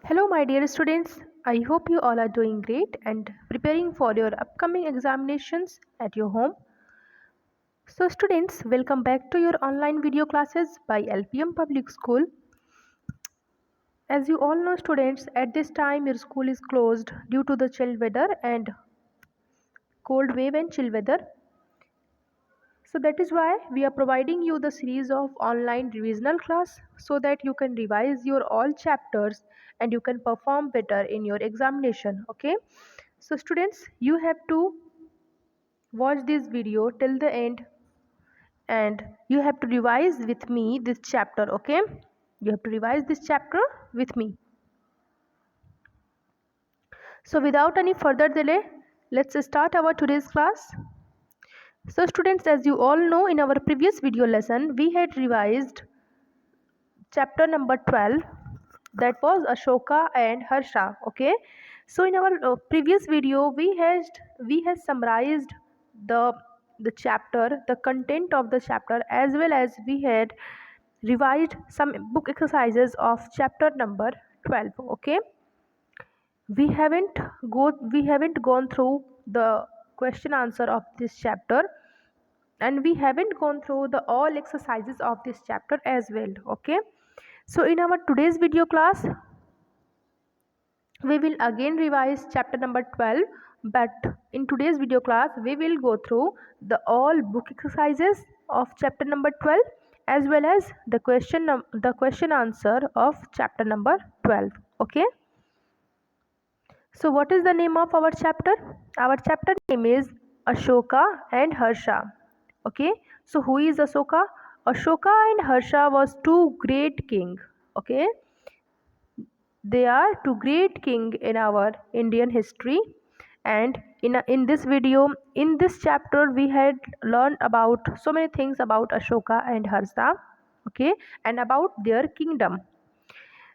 Hello, my dear students. I hope you all are doing great and preparing for your upcoming examinations at your home. So, students, welcome back to your online video classes by LPM Public School. As you all know, students, at this time your school is closed due to the chill weather and cold wave and chill weather. So that is why we are providing you the series of online revisional class so that you can revise your all chapters and you can perform better in your examination. Okay. So students, you have to watch this video till the end and you have to revise with me this chapter. Okay. You have to revise this chapter with me. So without any further delay, let's start our today's class. So students, as you all know, in our previous video lesson we had revised chapter number 12, that was Ashoka and Harsha. Okay, so in our previous video we has summarized the chapter, the content of the chapter, as well as we had revised some book exercises of chapter number 12. Okay, we haven't gone through the question answer of this chapter, and we haven't gone through the all exercises of this chapter as well. Okay, so in our today's video class we will again revise chapter number 12, but in today's video class we will go through the all book exercises of chapter number 12 as well as the question answer of chapter number 12. Okay, so what is the name of our chapter? Our chapter name is Ashoka and Harsha. Okay, so who is Ashoka? Ashoka and Harsha was two great king. Okay, they are two great king in our Indian history, and in this video, in this chapter we had learned about so many things about Ashoka and Harsha. Okay, and about their kingdom.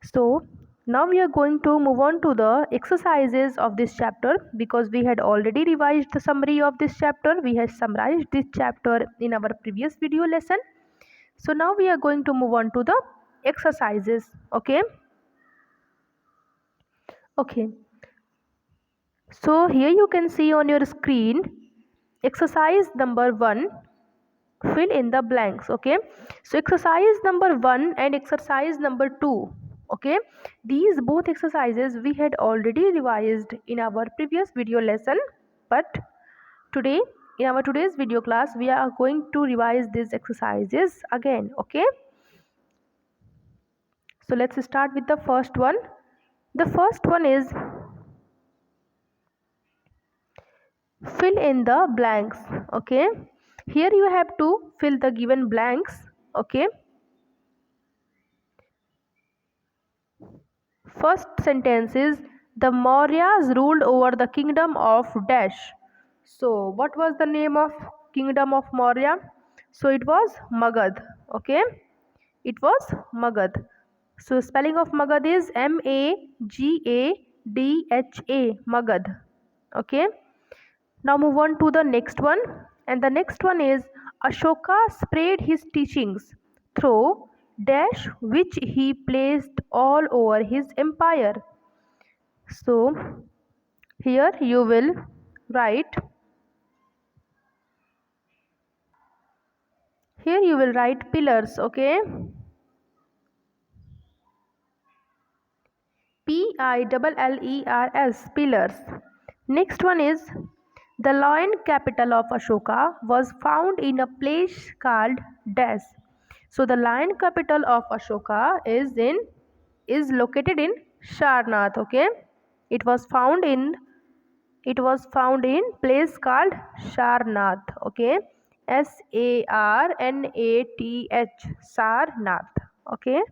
So now we are going to move on to the exercises of this chapter, because we had already revised the summary of this chapter. We had summarized this chapter in our previous video lesson. So now we are going to move on to the exercises. Okay. Okay. So here you can see on your screen exercise number 1, fill in the blanks. Okay, so exercise number 1 and exercise number 2, okay, these both exercises we had already revised in our previous video lesson, but today in our today's video class we are going to revise these exercises again. Okay, so let's start with the first one. The first one is fill in the blanks. Okay, here you have to fill the given blanks. Okay, first sentence is the Mauryas ruled over the kingdom of dash. So what was the name of kingdom of Maurya? So it was Magad. Okay, it was Magad. So spelling of Magad is Magadha, Magad. Okay, now move on to the next one, and the next one is Ashoka spread his teachings through dash which he placed all over his empire. So here you will write pillars. Okay, Pillers, pillars. Next one is the lion capital of Ashoka was found in a place called Dash. So the lion capital of Ashoka is located in Sarnath. Okay, it was found in place called Sarnath. Okay, Sarnath, Sarnath. Okay,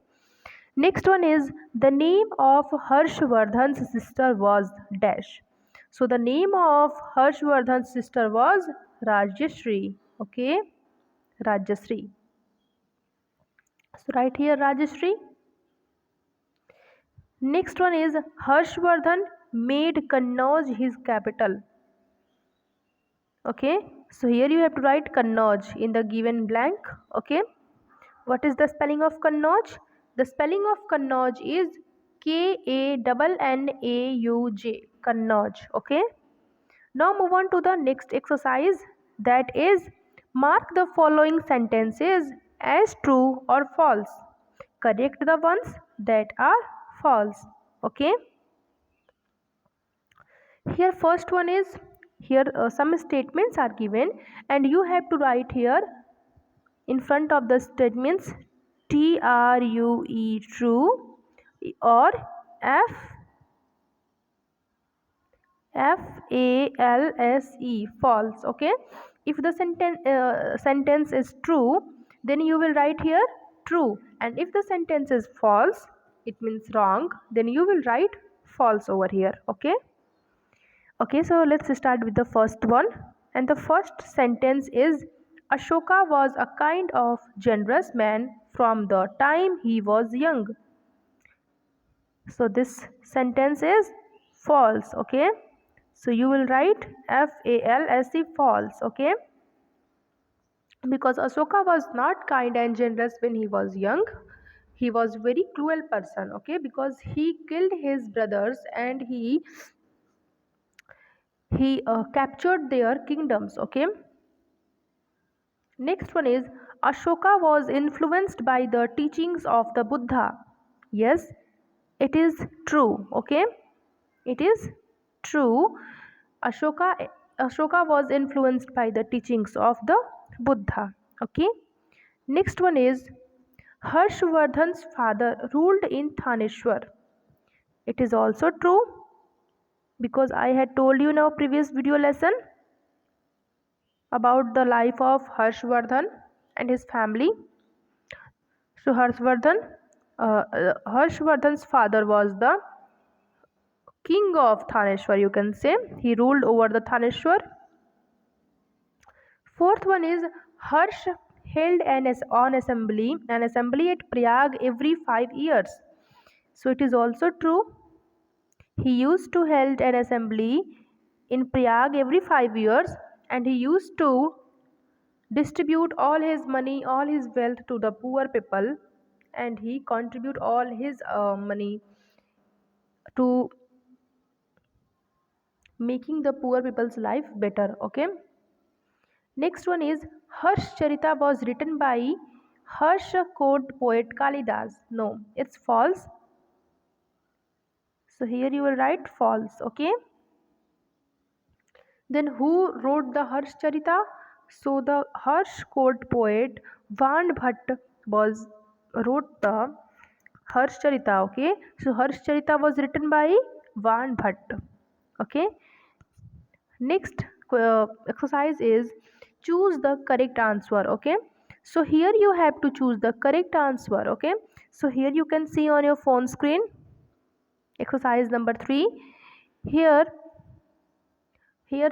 next one is the name of Harshvardhan's sister was dash. So the name of Harshvardhan's sister was Rajyashree. Okay, Rajyashree. So right here Rajyashree. Next one is Harshvardhan made Kannauj his capital. Okay, so here you have to write Kannauj in the given blank. Okay, what is the spelling of Kannauj? The spelling of Kannauj is Kannauj, Kannauj. Okay. Now move on to the next exercise, that is mark the following sentences as true or false. Correct the ones that are false. Okay. Here first one is, here some statements are given and you have to write here in front of the statements true or f false, false. Okay, if the sentence is true, then you will write here true, and if the sentence is false, it means wrong, then you will write false over here. Okay. Okay, so let's start with the first one, and the first sentence is Ashoka was a kind of generous man from the time he was young. So this sentence is false. Okay, so you will write false, false. Okay, because Ashoka was not kind and generous when he was young. He was very cruel person. Okay, because he killed his brothers and he captured their kingdoms. Okay. Next one is Ashoka was influenced by the teachings of the Buddha. Yes, it is true. Okay, it is true. Ashoka was influenced by the teachings of the Buddha. Okay. Next one is Harshvardhan's father ruled in Thaneshwar. It is also true because I had told you in our previous video lesson about the life of Harshvardhan and his family. So Harshvardhan's father was the king of Thaneshwar, you can say. He ruled over the Thaneshwar. Fourth one is Harsh held an assembly at Prayag every 5 years. So it is also true. He used to hold an assembly in Prayag every 5 years, and he used to distribute all his money, all his wealth to the poor people, and he contribute all his money to making the poor people's life better. Okay. Next one is Harsh Charita was written by Harsh court poet Kalidas. No, it's false. So here you will write false. Okay. Then who wrote the Harsh Charita? So the Harsh court poet Van Bhatt was wrote the Harsh Charita. Okay. So Harsh Charita was written by Van Bhatt. Okay. Next exercise is choose the correct answer. Okay, so here you have to choose the correct answer. Okay, so here you can see on your phone screen exercise number 3. Here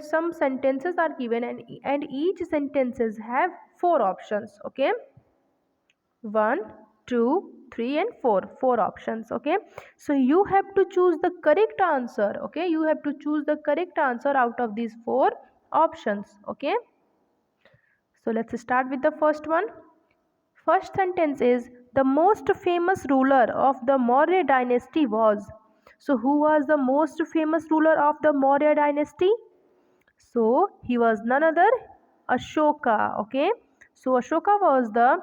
some sentences are given, and each sentences have 4 options. Okay, 1, 2, 3 and 4 options. Okay, so you have to choose the correct answer. Okay, you have to choose the correct answer out of these 4 options. Okay, so let's start with the first one. First sentence is the most famous ruler of the Maurya dynasty was. So who was the most famous ruler of the Maurya dynasty? So he was none other Ashoka. Okay, so Ashoka was the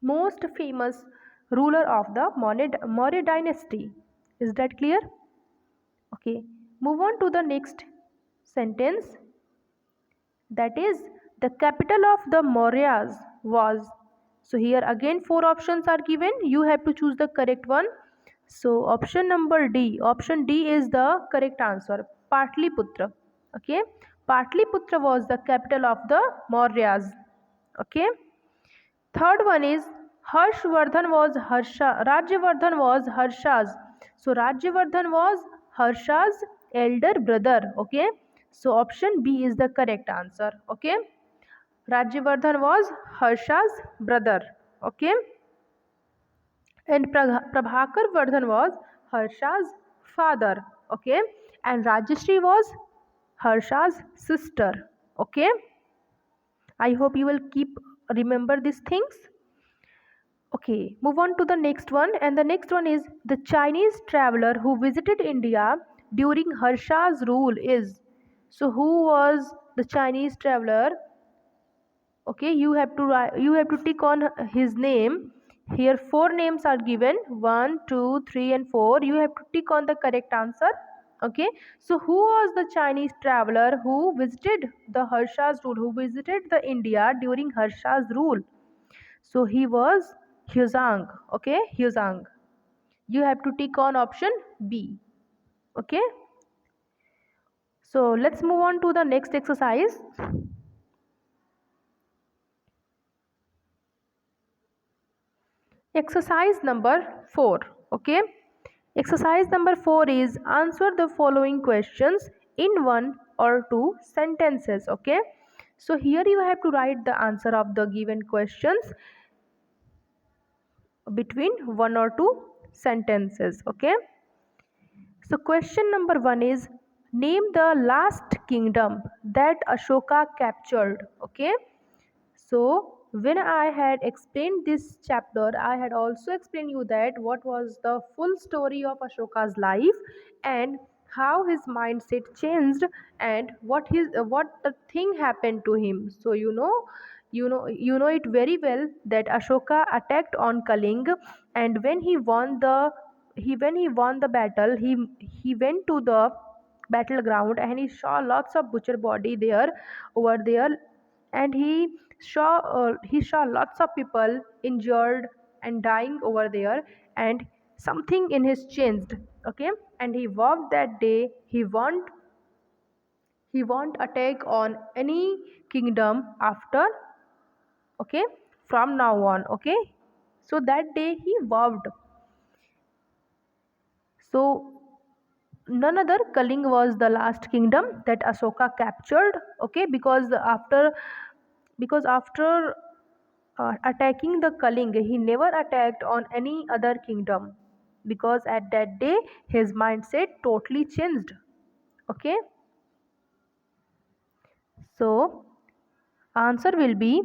most famous ruler of the Maurya dynasty. Is that clear? Okay, move on to the next sentence, that is the capital of the Mauryas was. So here again 4 options are given, you have to choose the correct one. So option number D, option D is the correct answer, Patliputra. Okay, Patliputra was the capital of the Mauryas. Okay. Third one is Harshvardhan was Rajyavardhan was Harsha's. So Rajyavardhan was Harsha's elder brother. Okay. So option B is the correct answer. Okay. Rajyavardhan was Harsha's brother. Okay. And Prabhakar Vardhan was Harsha's father. Okay. And Rajyashree was Harsha's sister. Okay. I hope you will keep remember these things. Okay, move on to the next one, and the next one is the Chinese traveler who visited India during Harsha's rule is. So, who was the Chinese traveler? Okay, you have to tick on his name. Here, four names are given: one, two, three, and four. You have to tick on the correct answer. Okay, so who was the Chinese traveler who visited the Harsha's rule? Who visited the India during Harsha's rule? So he was Huzang. Okay, Huzang. You have to tick on option B. Okay. So let's move on to the next exercise. Exercise number 4. Okay. Exercise number 4 is answer the following questions in one or two sentences. Okay. So here you have to write the answer of the given questions between one or two sentences. Okay. So, question number 1 is name the last kingdom that Ashoka captured. Okay, so when I had explained this chapter, I had also explained you that what was the full story of Ashoka's life and how his mindset changed and what the thing happened to him. So you know it very well that Ashoka attacked on Kaling, and when he won the battle, he went to the battleground and he saw lots of butcher body there over there, and he saw lots of people injured and dying over there, and something in his changed. Okay, and he vowed that day he won't attack on any kingdom after. Okay, from now on. Okay, so that day he vowed. So none other, Kaling was the last kingdom that Ashoka captured. Okay, because after attacking the Kaling, he never attacked on any other kingdom, because at that day his mindset totally changed. Okay, so answer will be,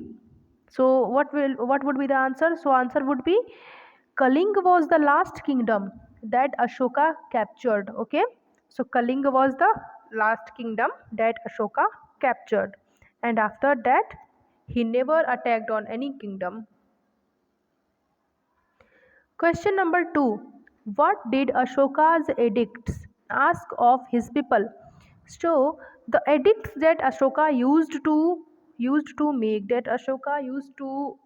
what would be the answer? So answer would be Kaling was the last kingdom that Ashoka captured. Okay, so Kaling was the last kingdom that Ashoka captured, and after that he never attacked on any kingdom. Question number 2. What did Ashoka's edicts ask of his people? So the edicts that Ashoka used to make, that Ashoka used to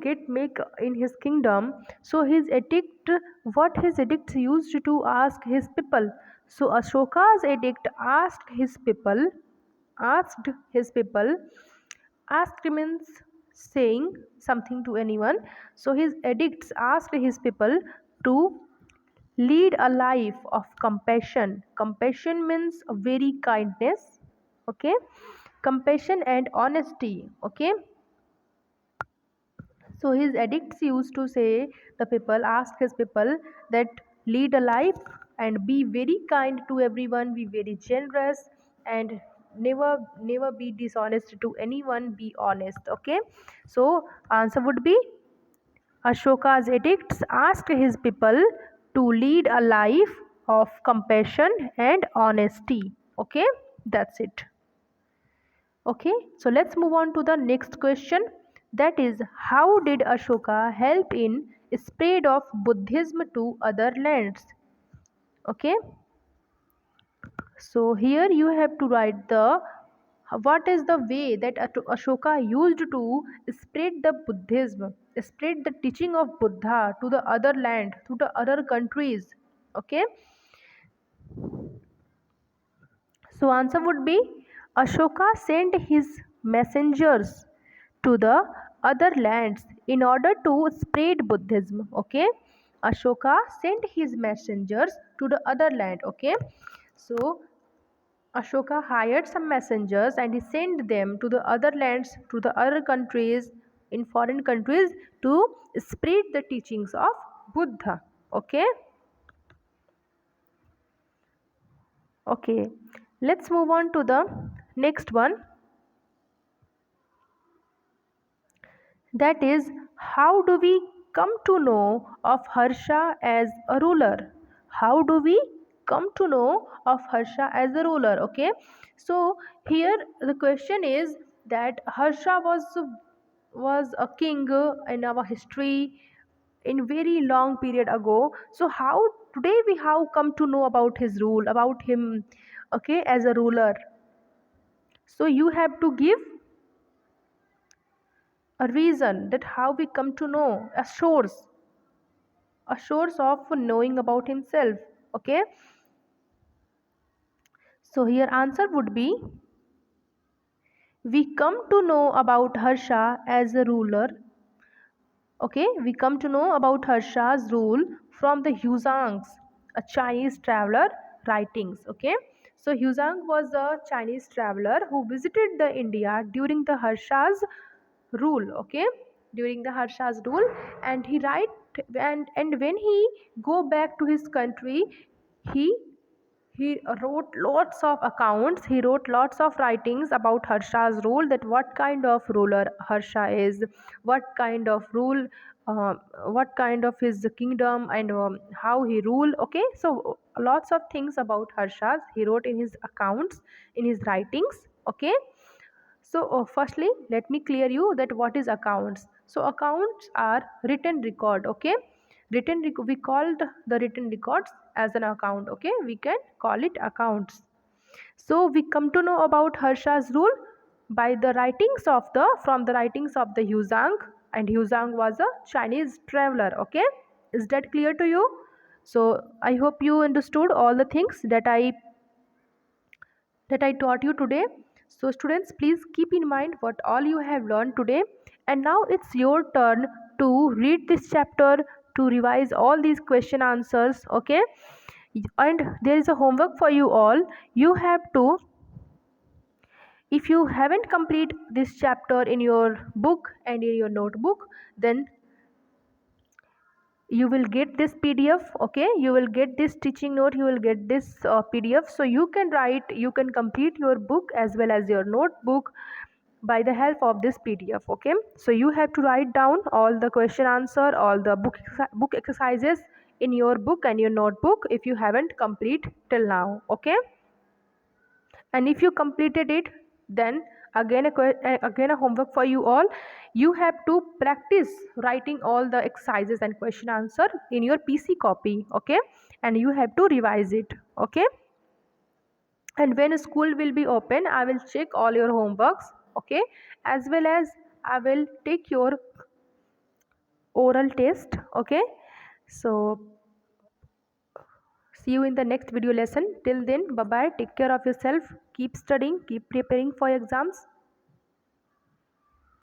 get make in his kingdom. So his edicts used to ask his people. So Ashoka's edict asked his people. Asked means saying something to anyone. So his edicts asked his people to lead a life of compassion. Compassion means very kindness. Okay, compassion and honesty. Okay, so his edicts used to say, the people asked his people that lead a life and be very kind to everyone, be very generous, and never be dishonest to anyone, be honest. Okay, so answer would be Ashoka's edicts asked his people to lead a life of compassion and honesty. Okay, that's it. Okay, so let's move on to the next question. That is, how did Ashoka help in spread of Buddhism to other lands? Okay, so here you have to write the what is the way that Ashoka used to spread the Buddhism, spread the teaching of Buddha to the other land, to the other countries. Okay, so answer would be Ashoka sent his messengers to the other lands in order to spread Buddhism. Okay, Ashoka sent his messengers to the other land. Okay, so Ashoka hired some messengers and he sent them to the other lands, to the other countries, in foreign countries, to spread the teachings of Buddha. Okay, okay, let's move on to the Next one, that is, how do we come to know of Harsha as a ruler? How do we come to know of Harsha as a ruler? Okay, so here the question is that Harsha was a king in our history in very long period ago. So how today we have come to know about his rule, about him, okay, as a ruler. So you have to give a reason that how we come to know, a source of knowing about himself. Okay, so here answer would be, we come to know about Harsha as a ruler. Okay, we come to know about Harsha's rule from the Huzangs, a Chinese traveler writings. Okay, so Huzang was a Chinese traveler who visited the India during the Harsha's rule. Okay, during the Harsha's rule, and he write, and when he go back to his country, he he wrote lots of accounts, he wrote lots of writings about Harsha's rule, that what kind of ruler Harsha is, what kind of rule, uh, what kind of his kingdom, and how he rule. Okay, so lots of things about Harsha's he wrote in his accounts, in his writings. Okay, so firstly let me clear you that what is accounts. So accounts are written record. Okay, we called the written records as an account. Okay, we can call it accounts. So we come to know about Harsha's rule by the writings of the from the writings of the Huzang, and Huzang was a Chinese traveler. Okay, is that clear to you? So I hope you understood all the things that I taught you today. So, students, please keep in mind what all you have learned today. And now it's your turn to read this chapter, to revise all these question answers. Okay, and there is a homework for you all. You have to, if you haven't complete this chapter in your book and in your notebook, then you will get this PDF. Okay, you will get this teaching note, you will get this PDF, so you can write, you can complete your book as well as your notebook by the help of this PDF. Okay, so you have to write down all the question answer, all the book exercises in your book and your notebook if you haven't complete till now. Okay, and if you completed it, then again a homework for you all. You have to practice writing all the exercises and question answer in your PC copy. Okay, and you have to revise it. Okay, and when school will be open, I will check all your homeworks. Okay, as well as I will take your oral test. Okay, so see you in the next video lesson. Till then, bye bye, take care of yourself, keep studying, keep preparing for exams.